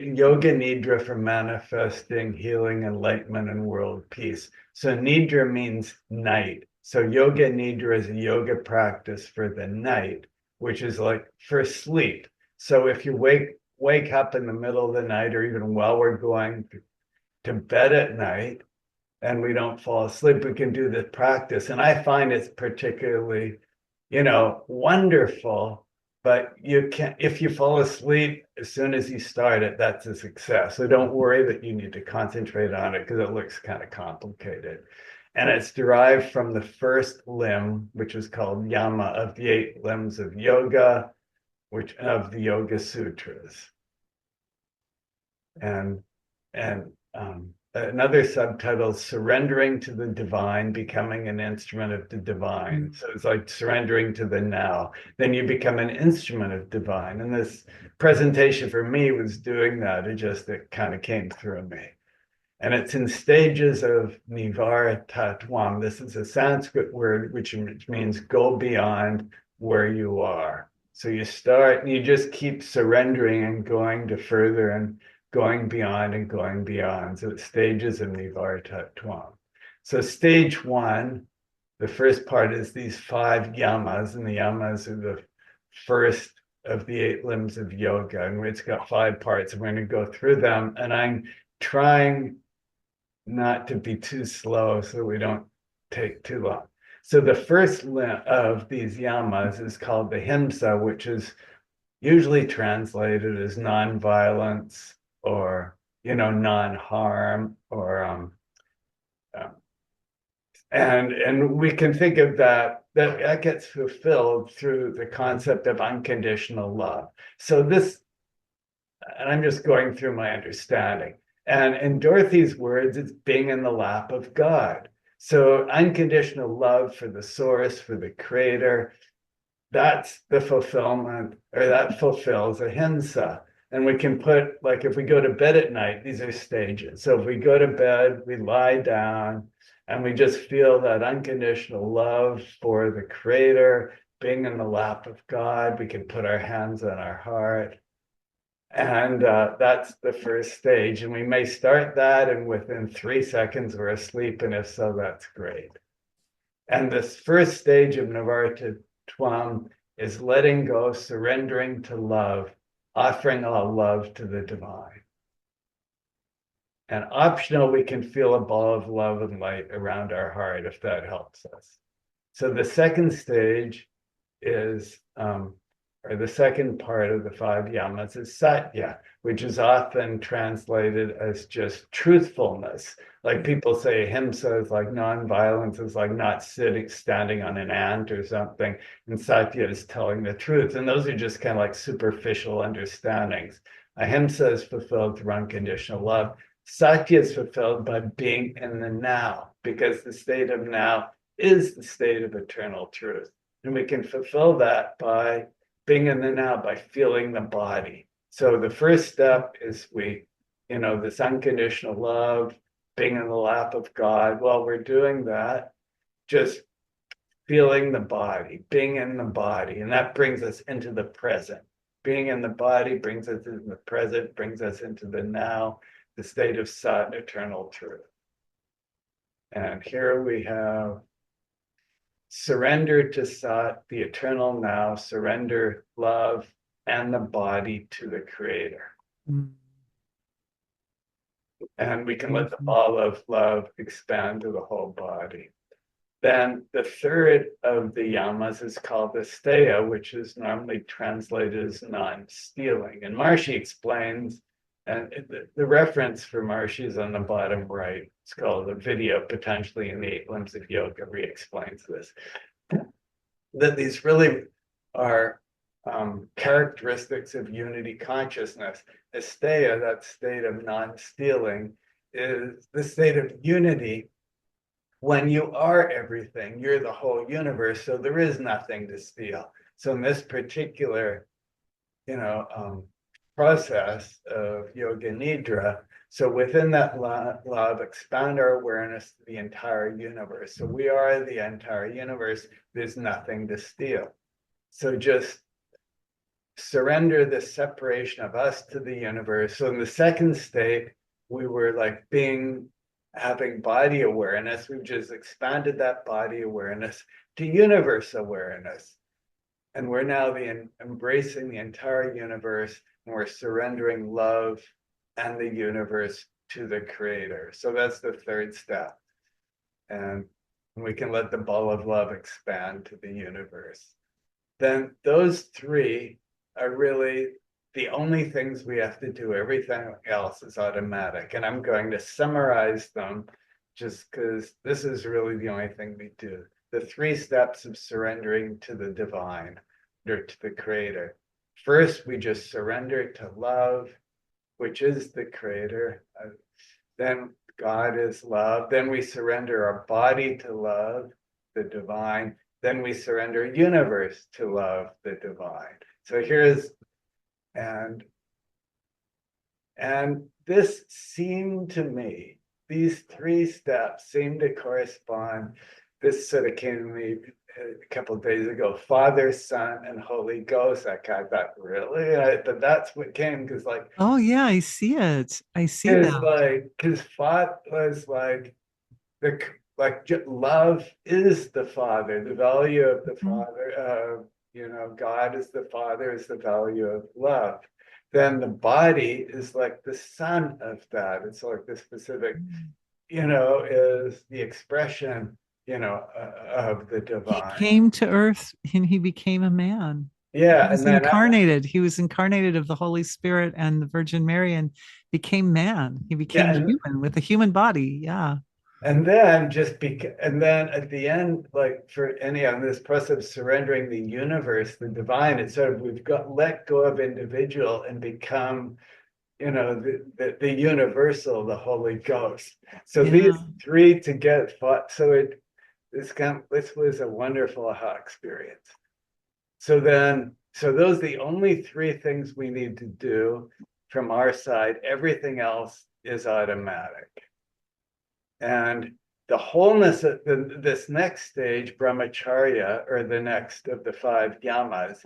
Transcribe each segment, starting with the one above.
Yoga Nidra for manifesting healing, enlightenment, and world peace. So Nidra means night. So Yoga Nidra is a yoga practice for the night, which is like for sleep. So if you wake up in the middle of the night, or even while we're going to bed at night, and we don't fall asleep, we can do this practice. And I find it's particularly, wonderful. But you can, if you fall asleep as soon as you start it, that's a success. So don't worry that you need to concentrate on it because it looks kind of complicated. And it's derived from the first limb, which is called Yama of the 8 limbs of yoga, which of the Yoga Sutras. And another subtitle is Surrendering to the Divine, Becoming an Instrument of the Divine. So it's like surrendering to the now. Then you become an instrument of divine. And this presentation for me was doing that. It kind of came through me. And it's in stages of Nivarattatvam. This is a Sanskrit word which means go beyond where you are. So you start and you just keep surrendering and going to further and going beyond and going beyond. So it's stages of Nivarattatvam. So stage 1, the first part is these 5 yamas, and the yamas are the first of the 8 limbs of yoga, and it's got 5 parts. And we're going to go through them, and I'm trying not to be too slow so we don't take too long. So the first of these yamas is called the himsa, which is usually translated as non-violence, or non-harm, or and we can think of that gets fulfilled through the concept of unconditional love. So this, and I'm just going through my understanding. And in Dorothy's words, it's being in the lap of God. So unconditional love for the source, for the creator, that's the fulfillment, or that fulfills ahimsa. And we can put, like, if we go to bed at night, these are stages. So if we go to bed, we lie down and we just feel that unconditional love for the creator, being in the lap of God. We can put our hands on our heart. And that's the first stage. And we may start that, and within 3 seconds, we're asleep. And if so, that's great. And this first stage of Nivarattatvam is letting go, surrendering to love, offering all love to the divine. And optional, we can feel a ball of love and light around our heart if that helps us. So the second stage is, or the second part of the 5 yamas is satya, which is often translated as just truthfulness. Like people say ahimsa is like non-violence, is like not standing on an ant or something. And satya is telling the truth. And those are just kind of like superficial understandings. Ahimsa is fulfilled through unconditional love. Satya is fulfilled by being in the now, because the state of now is the state of eternal truth. And we can fulfill that by being in the now, by feeling the body. So the first step is this unconditional love, being in the lap of God. While we're doing that, just feeling the body, being in the body. And that brings us into the present. Being in the body brings us into the present, brings us into the now, the state of Sat, eternal truth. And here we have surrender to Sat, the eternal now, surrender love and the body to the creator. And we can let the ball of love expand to the whole body. Then the third of the yamas is called the steya, which is normally translated as non-stealing. And Maharishi explains, and the reference for Maharishi is on the bottom right. It's called a video, potentially in the 8 limbs of yoga, re-explains this. That these really are characteristics of unity consciousness. Asteya, that state of non-stealing, is the state of unity when you are everything. You're the whole universe, so there is nothing to steal. So in this particular, process of Yoga Nidra, so within that love, expand our awareness to the entire universe. So we are the entire universe. There's nothing to steal. So just surrender the separation of us to the universe. So in the second state, we were like having body awareness. We've just expanded that body awareness to universe awareness. And we're now embracing the entire universe, and we're surrendering love and the universe to the creator. So that's the third step. And we can let the ball of love expand to the universe. Then those three are really the only things we have to do. Everything else is automatic. And I'm going to summarize them just because this is really the only thing we do. The three steps of surrendering to the divine or to the creator. First, we just surrender to love, which is the creator. Then God is love. Then we surrender our body to love, the divine. Then we surrender universe to love, the divine. So and this seemed to me, these three steps seem to correspond. This sort of came to me a couple of days ago, Father, Son, and Holy Ghost. I thought, really? But that's what came, because like, Oh yeah, I see it. I see it's that. like, because Father was like, love is the Father, the value of the Mhm. Father. God is the Father, is the value of love. Then the body is like the son of that. It's like the specific, is the expression, of the He divine. came to earth and he became a man. He Yeah, was and then incarnated. He was incarnated of the Holy Spirit and the Virgin Mary and became man. He yeah, became human with a human body. Yeah. and then and then at the end, like for any on this process of surrendering the universe, the divine, it's sort of we've got let go of individual and become, the universal, the Holy Ghost. So these Yeah. three together fought. So this was a wonderful aha experience. So those are the only three things we need to do from our side. Everything else is automatic. And the wholeness of this next stage, brahmacharya, or the next of the five yamas,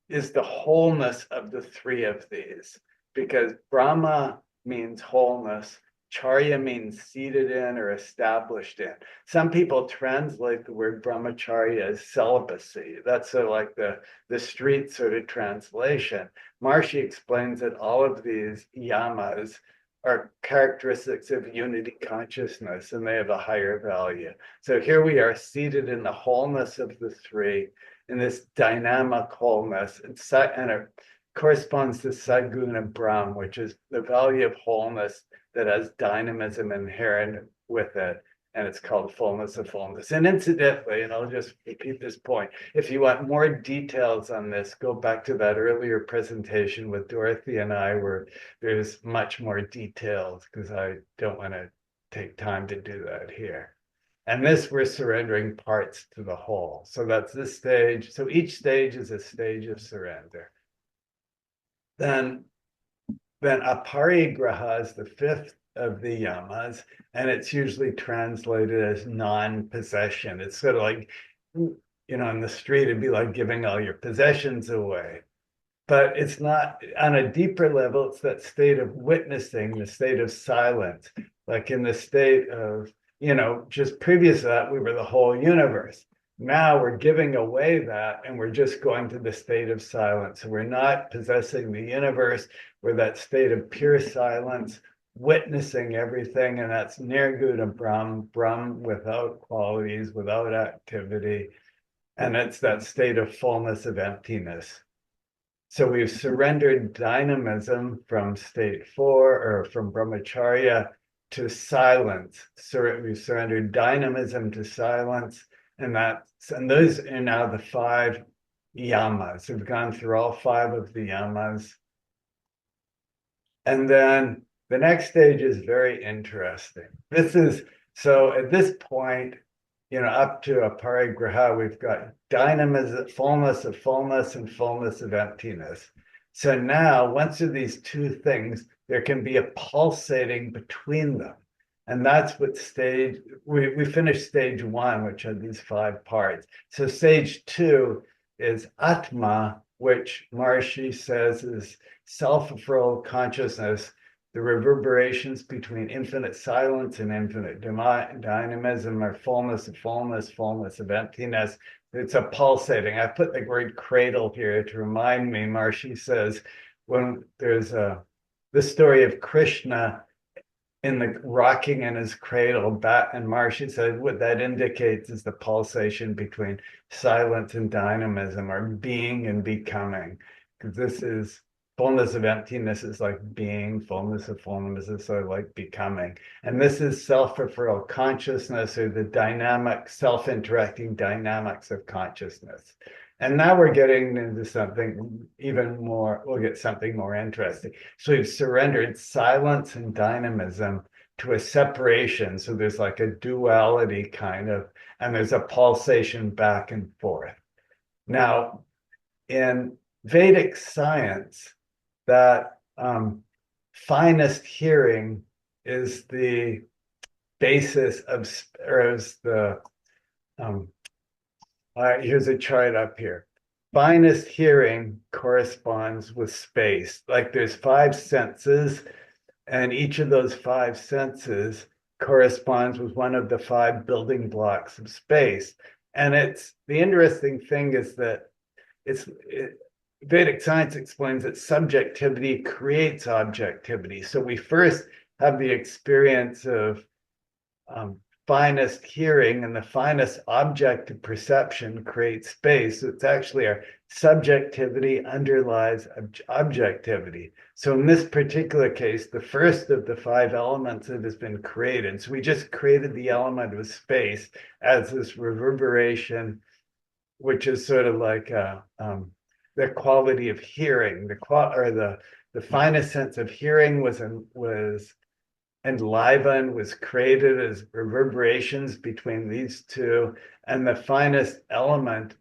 is the wholeness of the three of these. Because Brahma means wholeness, Charya means seated in or established in. Some people translate the word brahmacharya as celibacy. That's sort of like the street sort of translation. Maharshi explains that all of these yamas are characteristics of unity consciousness, and they have a higher value. So here we are seated in the wholeness of the three, in this dynamic wholeness, and it corresponds to Sadguna Brahm, which is the value of wholeness that has dynamism inherent with it, and it's called fullness of fullness. And incidentally, and I'll just repeat this point, if you want more details on this, go back to that earlier presentation with Dorothy and I, where there's much more details, because I don't want to take time to do that here. And this, we're surrendering parts to the whole. So that's this stage. So each stage is a stage of surrender. Then aparigraha is the fifth of the yamas, and it's usually translated as non-possession. It's sort of like, in the street, it'd be like giving all your possessions away. But it's not, on a deeper level, it's that state of witnessing, the state of silence. Like in the state of, just previous to that, we were the whole universe. Now we're giving away that, and we're just going to the state of silence. So we're not possessing the universe. We're that state of pure silence, witnessing everything, and that's Nirguna Brahm without qualities, without activity. And it's that state of fullness of emptiness. So we've surrendered dynamism from state 4, or from brahmacharya, to silence. So we've surrendered dynamism to silence, and those are now the five yamas. We've gone through all five of the yamas. And then the next stage is very interesting. So at this point, up to aparigraha, we've got dynamism, fullness, and fullness of emptiness. So now, once of these two things, there can be a pulsating between them. And that's what we finished stage 1, which had these 5 parts. So stage 2 is Atma, which Maharshi says is self-fulfilled consciousness, the reverberations between infinite silence and infinite dynamism are fullness of fullness, fullness of emptiness. It's a pulsating. I put the word cradle here to remind me. Maharshi says when there's the story of Krishna in the rocking in his cradle, back, and Maharshi said what that indicates is the pulsation between silence and dynamism, or being and becoming. Because this is fullness of emptiness is like being, fullness of fullness is sort of like becoming. And this is self-referral consciousness, or the dynamic, self-interacting dynamics of consciousness. And now we're getting into something even more, we'll get something more interesting. So we've surrendered silence and dynamism to a separation. So there's like a duality kind of, and there's a pulsation back and forth. Now, in Vedic science, that finest hearing is the basis of, or is the, here's a chart up here. Finest hearing corresponds with space. Like there's 5 senses, and each of those 5 senses corresponds with one of the 5 building blocks of space. And it's the interesting thing is that Vedic science explains that subjectivity creates objectivity. So we first have the experience of finest hearing, and the finest objective perception creates space. So it's actually our subjectivity underlies objectivity. So in this particular case, the first of the 5 elements that has been created. So we just created the element of space as this reverberation, which is sort of like the quality of hearing. The finest sense of hearing was enlivened, was created as reverberations between these two, and the finest element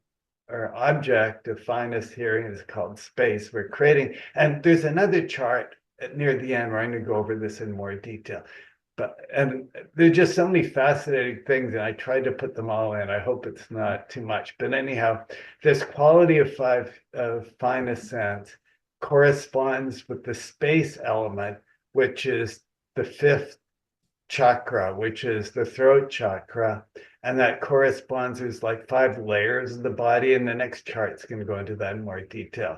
or object of finest hearing is called space. We're creating, and there's another chart near the end where I'm going to go over this in more detail. And there's just so many fascinating things, and I tried to put them all in. I hope it's not too much. But anyhow, this quality of finest sense corresponds with the space element, which is the 5th chakra, which is the throat chakra. And that corresponds, there's like 5 layers of the body. And the next chart's going to go into that in more detail.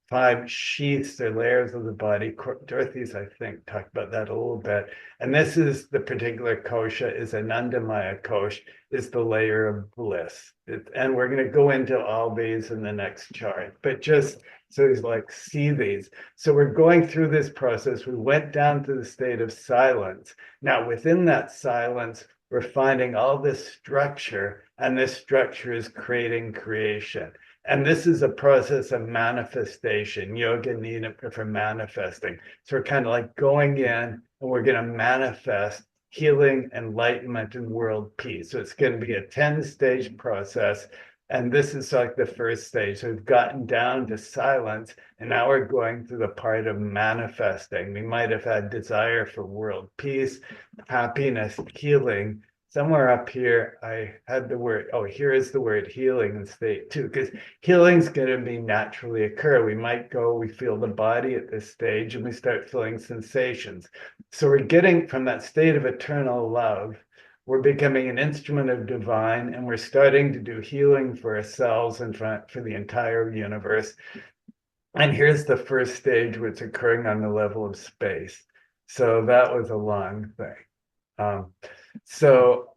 5 sheaths or layers of the body. Dorothy's, I think, talked about that a little bit. And this is the particular kosha, is Anandamaya kosh, is the layer of bliss. And we're going to go into all these in the next chart. But just so he's like, see these. So we're going through this process. We went down to the state of silence. Now, within that silence, we're finding all this structure, and this structure is creating creation. And this is a process of manifestation, yoga nidra for manifesting. So we're kind of like going in, and we're going to manifest healing, enlightenment, and world peace. So it's going to be a 10-stage process. And this is like the first stage. So we've gotten down to silence, and now we're going through the part of manifesting. We might have had desire for world peace, happiness, healing. Somewhere up here, I had the word, here is the word healing in state 2, because healing's going to be naturally occur. We feel the body at this stage, and we start feeling sensations. So we're getting from that state of eternal love, we're becoming an instrument of divine, and we're starting to do healing for ourselves and for the entire universe. And here's the first stage, where it's occurring on the level of space. So that was a long thing. So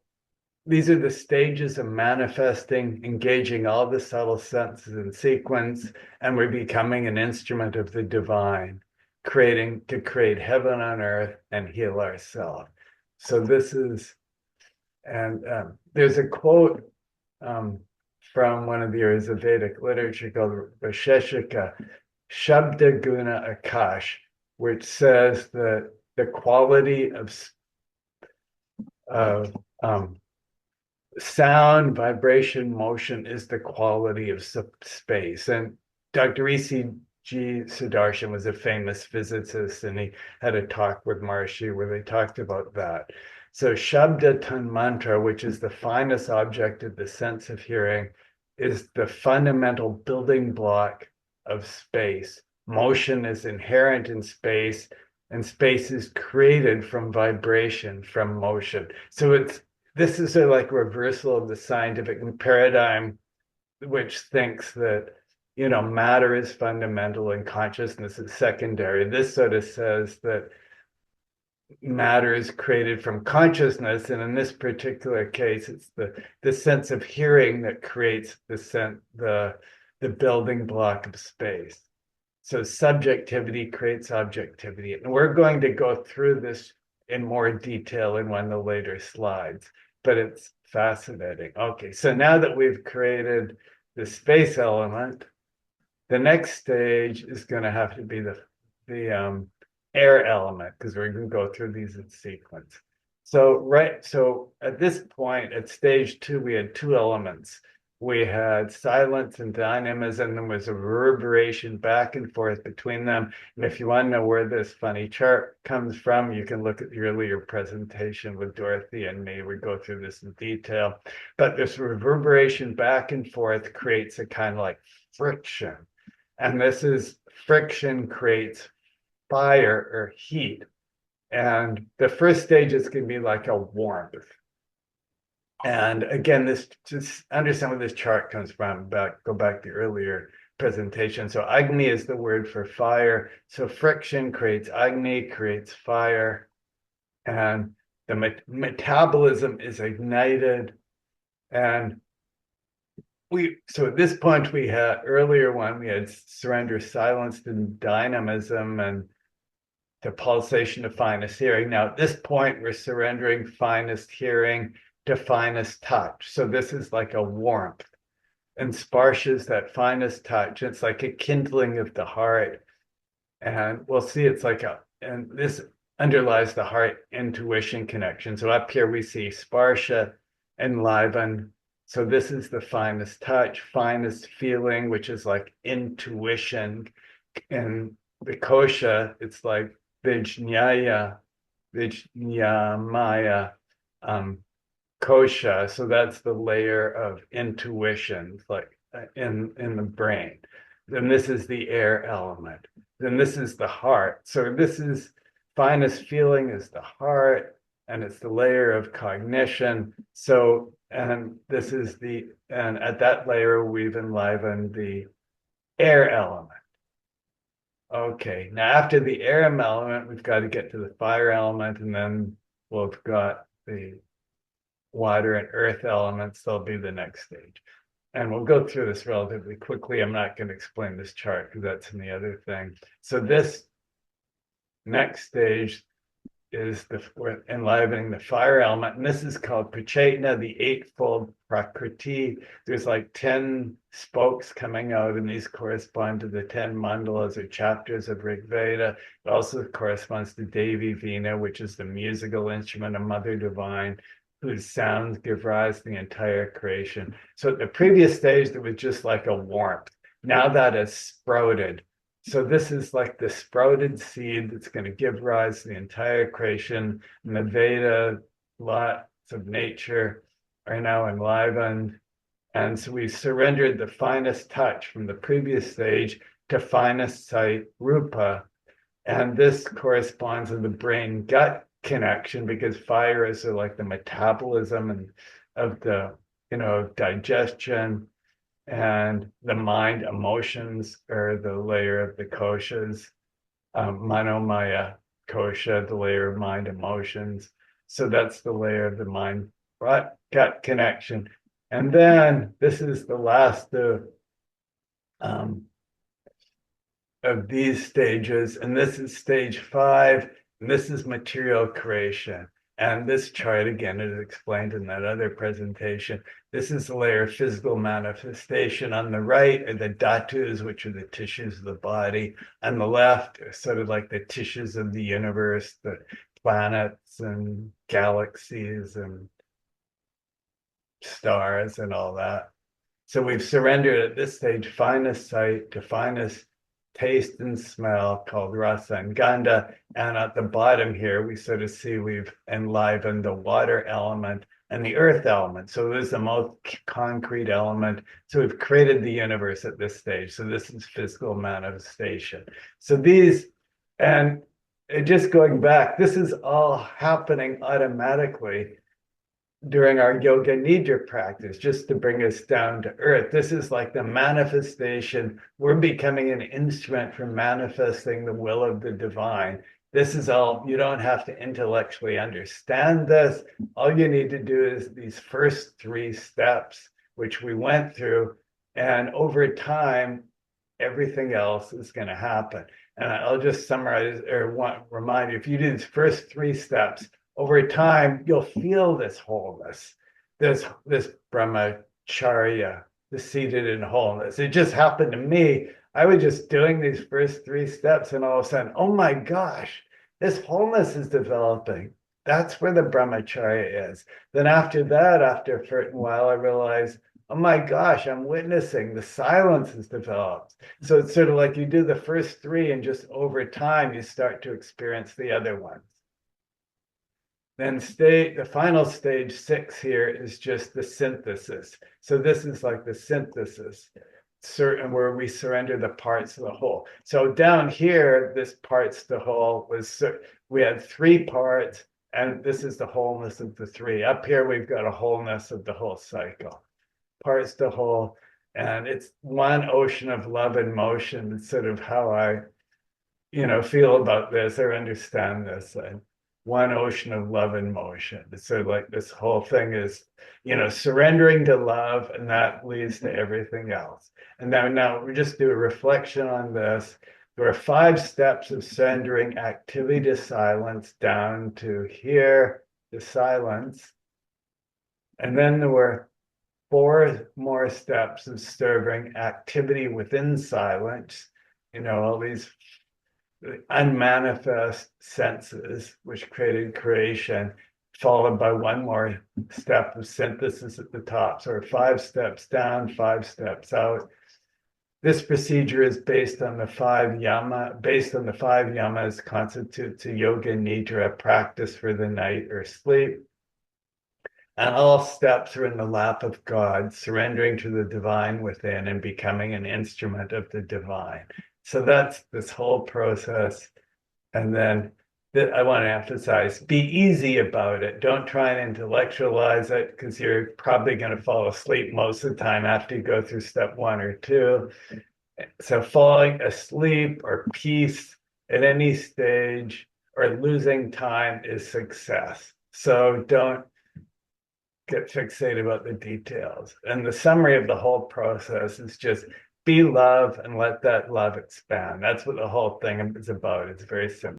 these are the stages of manifesting, engaging all the subtle senses in sequence, and we're becoming an instrument of the divine, to create heaven on earth and heal ourselves. So this is, and there's a quote from one of the areas of Vedic literature called Vaisheshika Shabda Guna Akash, which says that the quality of sound, vibration, motion is the quality of space. And Dr. E.C.G. Sudarshan was a famous physicist, and he had a talk with Maharshi where they talked about that. So Shabda Tan Mantra, which is the finest object of the sense of hearing, is the fundamental building block of space. Motion is inherent in space, and space is created from vibration, from motion. So this is a like reversal of the scientific paradigm, which thinks that matter is fundamental and consciousness is secondary. This sort of says that matter is created from consciousness, and in this particular case, it's the sense of hearing that creates the building block of space. So subjectivity creates objectivity, and we're going to go through this in more detail in one of the later slides, but it's fascinating. Okay, so now that we've created the space element, the next stage is going to have to be the air element, because we're going to go through these in sequence. So at this point, at stage 2, we had 2 elements. We had silence and dynamism, and there was a reverberation back and forth between them. And if you want to know where this funny chart comes from, you can look at the earlier presentation with Dorothy and me. We go through this in detail. But this reverberation back and forth creates a kind of like friction. And friction creates fire or heat. And the first stage is going to be like a warmth. And again, this just understand where this chart comes from. Go back to the earlier presentation. So Agni is the word for fire. So friction creates Agni, creates fire, and the metabolism is ignited. And so at this point we had surrender, silence, and dynamism, and the pulsation of finest hearing. Now at this point we're surrendering finest hearing to finest touch. So this is like a warmth, and sparsha is that finest touch. It's like a kindling of the heart, and we'll see and this underlies the heart intuition connection. So up here we see sparsha enlivened. So this is the finest touch, finest feeling, which is like intuition. And the kosha, it's like vijnaya, vijnamaya, kosha. So that's the layer of intuition, like in the brain. Then this is the air element. Then this is the heart. So this is finest feeling is the heart, and it's the layer of cognition. So, and at that layer, we've enlivened the air element. Okay, now after the air element, we've got to get to the fire element, and then we've got the water and earth elements. They'll be the next stage. And we'll go through this relatively quickly. I'm not going to explain this chart because that's in the other thing. So this next stage is we're enlivening the fire element, and this is called Prachetna, the eightfold Prakriti. There's like 10 spokes coming out, and these correspond to the 10 mandalas or chapters of Rig Veda. It also corresponds to Devi Veena, which is the musical instrument of Mother Divine, whose sounds give rise to the entire creation. So at the previous stage, there was just like a warmth. Now that has sprouted. So this is like the sprouted seed that's going to give rise to the entire creation. And the Veda, lots of nature are now enlivened. And so we surrendered the finest touch from the previous stage to finest sight, rupa. And this corresponds to the brain-gut connection, because fire is like the metabolism and of the digestion, and the mind emotions are the layer of the koshas, manomaya kosha, the layer of mind emotions. So that's the layer of the mind gut connection. And then this is the last of these stages, and this is stage 5, and this is material creation. And this chart, again, is explained in that other presentation. This is the layer of physical manifestation. On the right are the dhatus, which are the tissues of the body. On the left are sort of like the tissues of the universe, the planets and galaxies and stars and all that. So we've surrendered at this stage finest sight to finest taste and smell, called rasa and gandha. And at the bottom here, we sort of see we've enlivened the water element, and the earth element. So it is the most concrete element. So we've created the universe at this stage. So this is physical manifestation. So these, and just going back, this is all happening automatically during our yoga nidra practice, just to bring us down to earth. This is like the manifestation. We're becoming an instrument for manifesting the will of the divine. This is all, you don't have to intellectually understand this. All you need to do is these first 3 steps, which we went through. And over time, everything else is going to happen. And I'll just summarize or remind you, if you do these first 3 steps, over time, you'll feel this wholeness, this brahmacharya, the seated in wholeness. It just happened to me. I was just doing these first 3 steps, and all of a sudden, oh my gosh, this wholeness is developing. That's where the brahmacharya is. Then after that, after a certain while, I realized, oh my gosh, I'm witnessing the silence has developed. So it's sort of like you do the first 3, and just over time, you start to experience the other ones. Then the final stage 6 here is just the synthesis. So this is like the synthesis, certain where we surrender the parts of the whole. So down here, this parts the whole was, we had 3 parts, and this is the wholeness of the 3. Up here, we've got a wholeness of the whole cycle, parts the whole, and it's one ocean of love and motion. It's sort of how I, feel about this or understand this. And one ocean of love and motion. So like this whole thing is, surrendering to love, and that leads to everything else. And now we just do a reflection on this. There are 5 steps of surrendering activity to silence down to here, to silence. And then there were 4 more steps of serving activity within silence, all these unmanifest senses, which created creation, followed by 1 more step of synthesis at the top. So 5 steps down, 5 steps out. This procedure is based on the 5 yamas, constitutes a yoga nidra practice for the night or sleep. And all steps are in the lap of God, surrendering to the divine within and becoming an instrument of the divine. So that's this whole process. And then I want to emphasize, be easy about it. Don't try and intellectualize it, because you're probably going to fall asleep most of the time after you go through step 1 or 2. So falling asleep or peace at any stage or losing time is success. So don't get fixated about the details. And the summary of the whole process is just be love and let that love expand. That's what the whole thing is about. It's very simple.